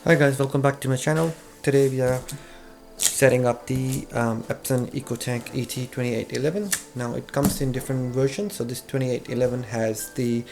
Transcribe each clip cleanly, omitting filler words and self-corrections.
Hi guys, welcome back to my channel. Today we are setting up the Epson EcoTank ET-2811. Now it comes in different versions. So this 2811 has the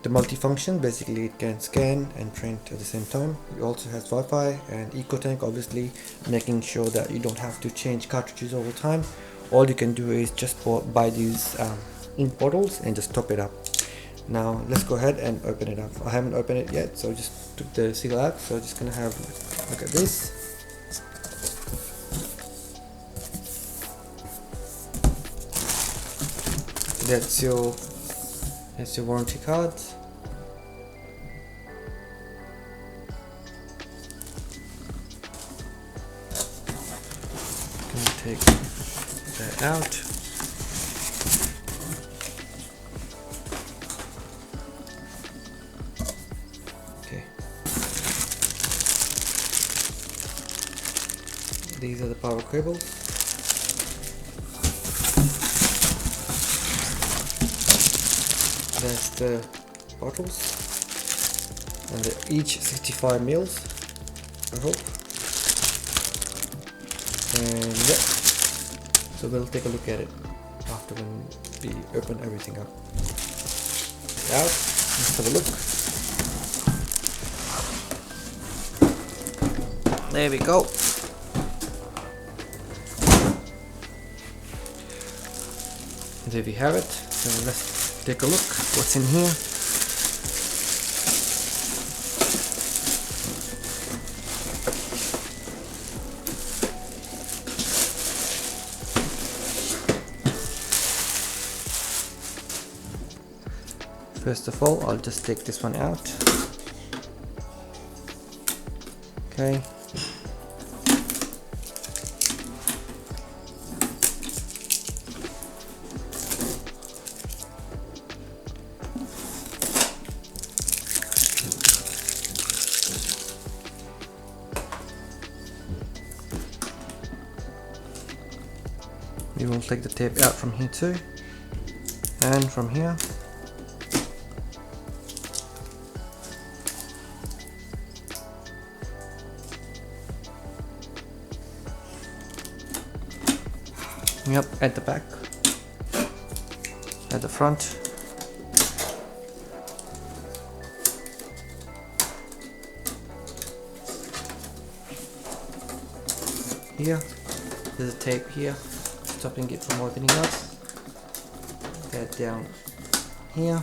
multifunction. Basically it can scan and print at the same time. It also has Wi-Fi, and EcoTank obviously making sure that you don't have to change cartridges all the time. All you can do is just buy these ink bottles and just top it up. Now let's go ahead and open it up. I haven't opened it yet, so I just took the seal out. So just gonna have a look at this. That's your warranty card. Gonna take that out. These are the power cables. That's the bottles, and they're each 65 mils, I hope. And yeah, so we'll take a look at it after when we open everything up. Out, let's have a look. There we go. There we have it. So let's take a look what's in here. First of all, I'll just take this one out. Okay. We will take the tape out from here too, and from here. Yep, at the back, at the front. Here, there's a tape here, stopping it from opening up. That down here.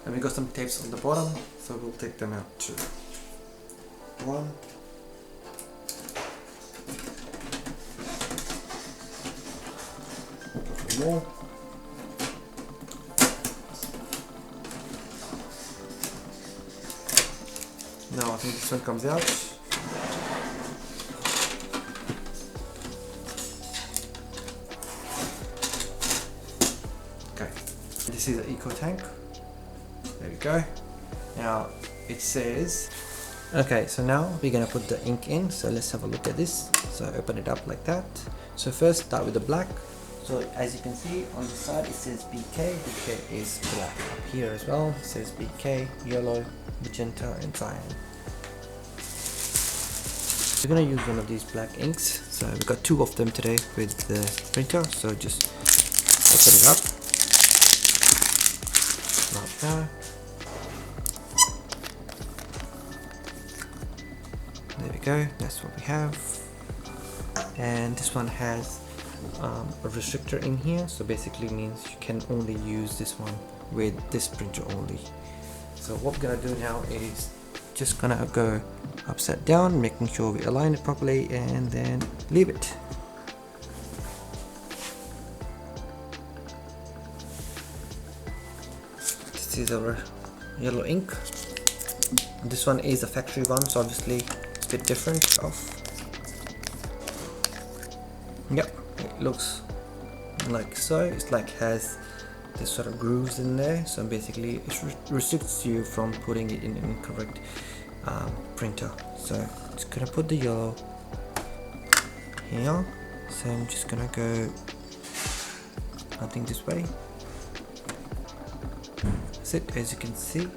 And we got some tapes on the bottom, so we'll take them out too. One. More. Now I think this one comes out. Okay, this is an EcoTank. There we go. Now it says, okay, so now we're gonna put the ink in. So let's have a look at this. So open it up like that. So first start with the black. So as you can see on the side it says BK. BK is black. Up here as well it says BK, yellow, magenta and cyan. We're gonna use one of these black inks. So we got two of them today with the printer. So just open it up like that. There we go, that's what we have. And this one has a restrictor in here, so basically means you can only use this one with this printer only. So what we're gonna do now is just gonna go upside down, making sure we align it properly, and then leave it. This is our yellow ink. This one is a factory one, so obviously it's a bit different off. Yep, it looks like so. It's like has this sort of grooves in there, so basically it restricts you from putting it in an incorrect printer. So just gonna put the yellow here. So I'm just gonna go, I think this way. That's it. As you can see,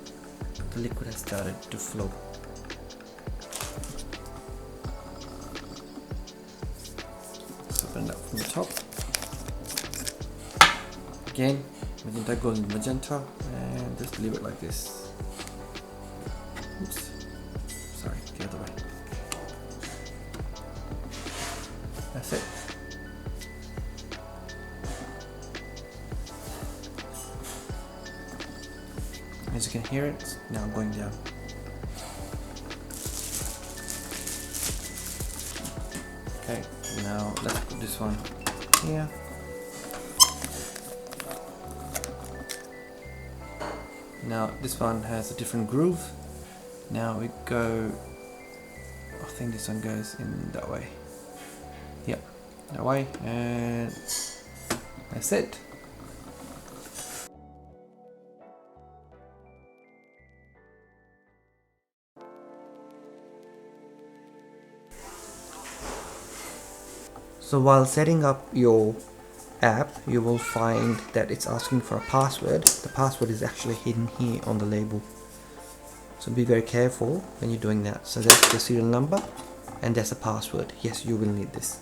the liquid has started to flow. Let's open it up from the top. Again, magenta, golden, magenta, and just leave it like this. Oops, sorry, the other way. That's it. As you can hear it, it's now going down. Okay, now let's put this one here. Now this one has a different groove. Now we go, I think this one goes in that way. Yep, that way, and that's it. So while setting up your app, you will find that it's asking for a password. The password is actually hidden here on the label. So be very careful when you're doing that. So that's the serial number and that's a password. Yes, you will need this.